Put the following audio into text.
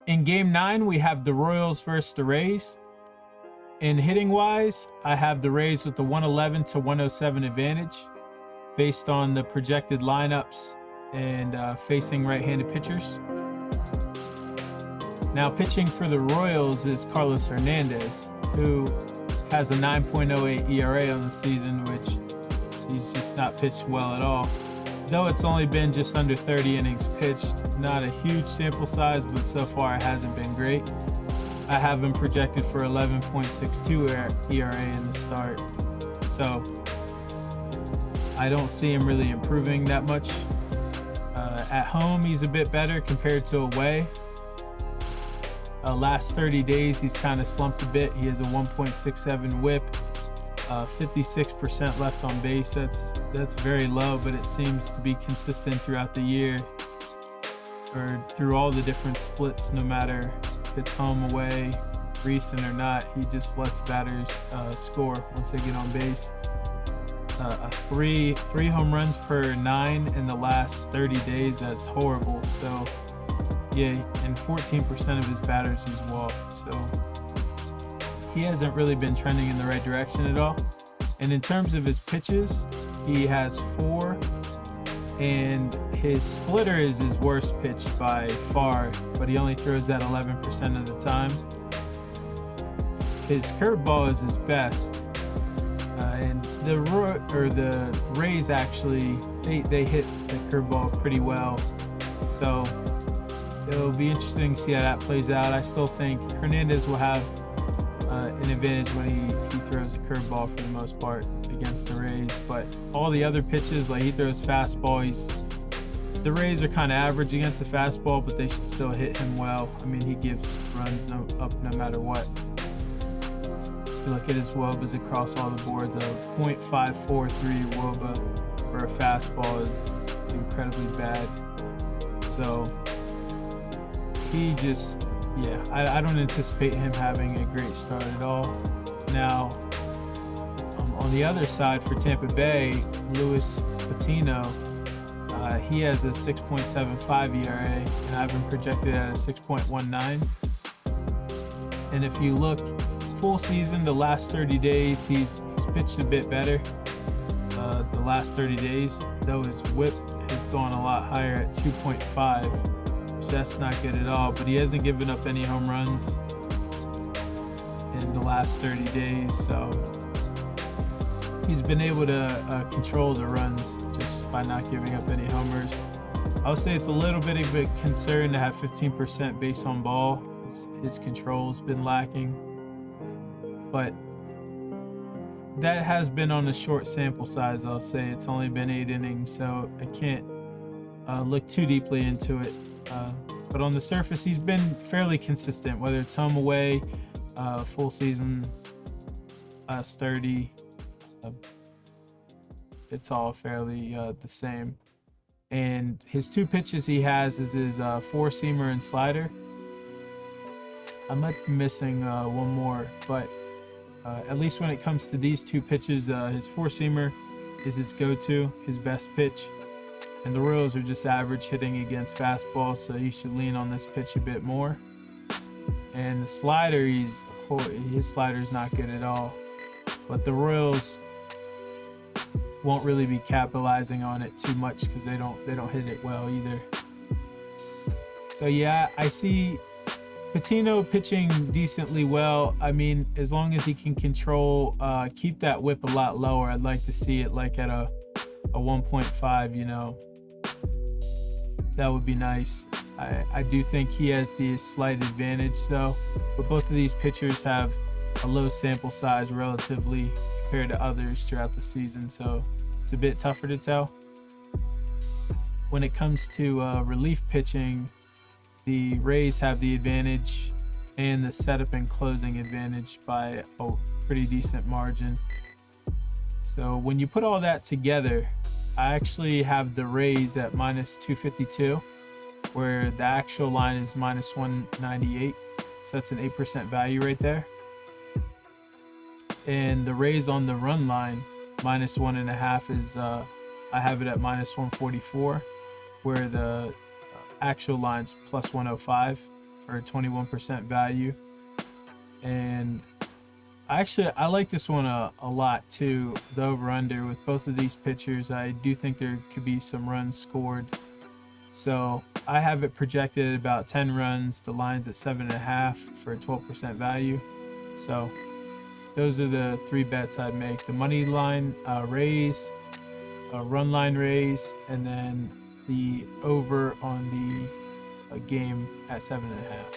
In Game 9, we have the Royals versus the Rays. In hitting wise, I have the Rays with the 111 to 107 advantage based on the projected lineups and facing right-handed pitchers. Now pitching for the Royals is Carlos Hernandez, who has a 9.08 ERA on the season, which he's just not pitched well at all. Though it's only been just under 30 innings pitched, not a huge sample size, but so far it hasn't been great. I have him projected for 11.62 ERA in the start, so I don't see him really improving that much. At home, he's a bit better compared to away. Last 30 days, he's kind of slumped a bit. He has a 1.67 whip, 56% left on base. That's very low, but it seems to be consistent throughout the year, or through all the different splits, no matter if it's home, away, recent or not. He just lets batters score once they get on base. Three home runs per 9 in the last 30 days. That's horrible. So yeah, and 14% of his batters he's walked. So he hasn't really been trending in the right direction at all. And in terms of his pitches, he has 4, and his splitter is his worst pitch by far, but he only throws that 11% of the time. His curveball is his best. And the Rays actually, they hit the curveball pretty well. So it'll be interesting to see how that plays out. I still think Hernandez will have an advantage when he throws the curveball for the most part against the Rays. But all the other pitches, like he throws fastball, the Rays are kind of average against the fastball, but they should still hit him well. I mean, he gives runs up no matter what. If you look at his wOBAs across all the boards, a .543 wOBA for a fastball is incredibly bad. So he just, yeah, I don't anticipate him having a great start at all. Now, on the other side for Tampa Bay, Luis Patino, he has a 6.75 ERA, and I've been projected at a 6.19. And if you look full season, the last 30 days, he's pitched a bit better. The last 30 days, though his whip has gone a lot higher at 2.5, which that's not good at all. But he hasn't given up any home runs in the last 30 days, so he's been able to control the runs just by not giving up any homers. I would say it's a little bit of a concern to have 15% base on ball. His control's been lacking, but that has been on a short sample size. I'll say it's only been 8 innings, so I can't look too deeply into it. But on the surface, he's been fairly consistent, whether it's home, away, full season, last 30. It's all fairly the same. And his 2 pitches he has is his 4-seamer and slider. I might be missing one more, but at least when it comes to these 2 pitches, his 4-seamer is his go-to, his best pitch. And the Royals are just average hitting against fastball, so you should lean on this pitch a bit more. And the slider, his slider's not good at all. But the Royals won't really be capitalizing on it too much because they don't hit it well either. So yeah, I see Patino pitching decently well. I mean, as long as he can control, keep that whip a lot lower. I'd like to see it like at a 1.5, you know. That would be nice. I do think he has the slight advantage though, but both of these pitchers have a low sample size relatively compared to others throughout the season, so it's a bit tougher to tell. When it comes to relief pitching, the Rays have the advantage and the setup and closing advantage by a pretty decent margin. So when you put all that together, I actually have the Rays at -252, where the actual line is -198. So that's an 8% value right there. And the Rays on the run line, -1.5 is, I have it at -144, where the actual line's +105. for a 21% value. And I like this one a lot too, the over-under. With both of these pitchers, I do think there could be some runs scored. So I have it projected at about 10 runs. The line's at 7.5 for a 12% value. So those are the 3 bets I'd make: the money line Rays, run line Rays, and then the over on the game at 7.5.